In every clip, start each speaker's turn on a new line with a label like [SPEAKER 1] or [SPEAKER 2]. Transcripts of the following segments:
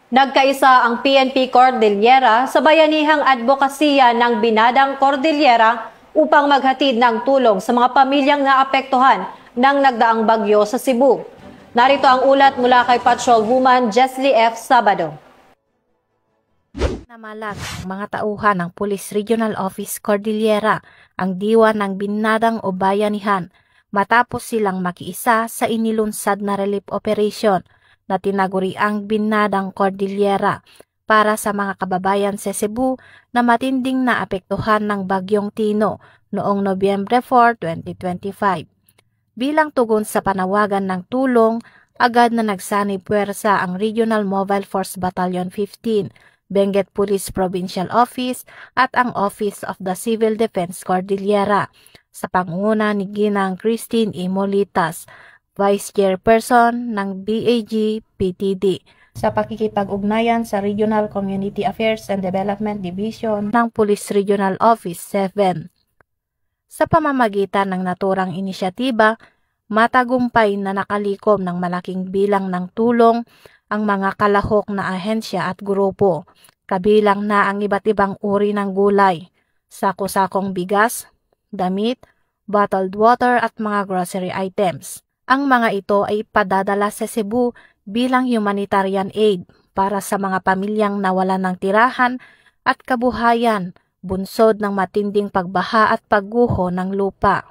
[SPEAKER 1] Nagkaisa ang PNP Cordillera sa bayanihang advokasya ng Binadang Cordillera upang maghatid ng tulong sa mga pamilyang naapektuhan ng nagdaang bagyo sa Cebu. Narito ang ulat mula kay Patrolwoman Jesly F. Sabado.
[SPEAKER 2] Namalag ang mga tauhan ng Police Regional Office Cordillera ang diwa ng Binadang o Bayanihan matapos silang makiisa sa inilunsad na relief operation na tinaguriang Binadang Cordillera para sa mga kababayan sa Cebu na matinding naapektuhan ng Bagyong Tino noong Nobyembre 4, 2025. Bilang tugon sa panawagan ng tulong, agad na nagsanib puwersa ang Regional Mobile Force Battalion 15, Benguet Police Provincial Office at ang Office of the Civil Defense Cordillera sa pangunguna ni Ginang Christine E. Molitas, Vice Chairperson ng BAG-PTD, sa pakikipag-ugnayan sa Regional Community Affairs and Development Division ng Police Regional Office 7. Sa pamamagitan ng naturang inisyatiba, matagumpay na nakalikom ng malaking bilang ng tulong ang mga kalahok na ahensya at grupo, kabilang na ang iba't ibang uri ng gulay, sako-sakong bigas, damit, bottled water at mga grocery items. Ang mga ito ay padadala sa Cebu bilang humanitarian aid para sa mga pamilyang nawalan ng tirahan at kabuhayan bunsod ng matinding pagbaha at pagguho ng lupa.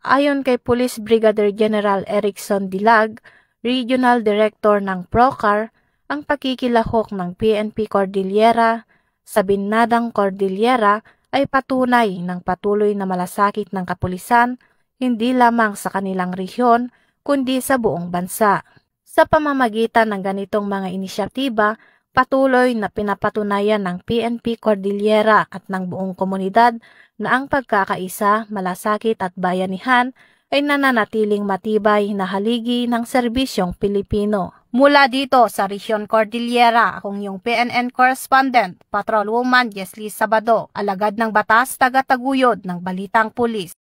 [SPEAKER 2] Ayon kay Police Brigadier General Erickson Dilag, Regional Director ng PROCAR, ang pakikilahok ng PNP Cordillera sa Binadang Cordillera ay patunay ng patuloy na malasakit ng kapulisan hindi lamang sa kanilang rehiyon kundi sa buong bansa. Sa pamamagitan ng ganitong mga inisyatiba, patuloy na pinapatunayan ng PNP Cordillera at ng buong komunidad na ang pagkakaisa, malasakit at bayanihan ay nananatiling matibay na haligi ng serbisyong Pilipino. Mula dito sa Region Cordillera, akong yung PNN correspondent, Patrolwoman Jesly Sabado, alagad ng batas, taga-taguyod ng Balitang Pulis.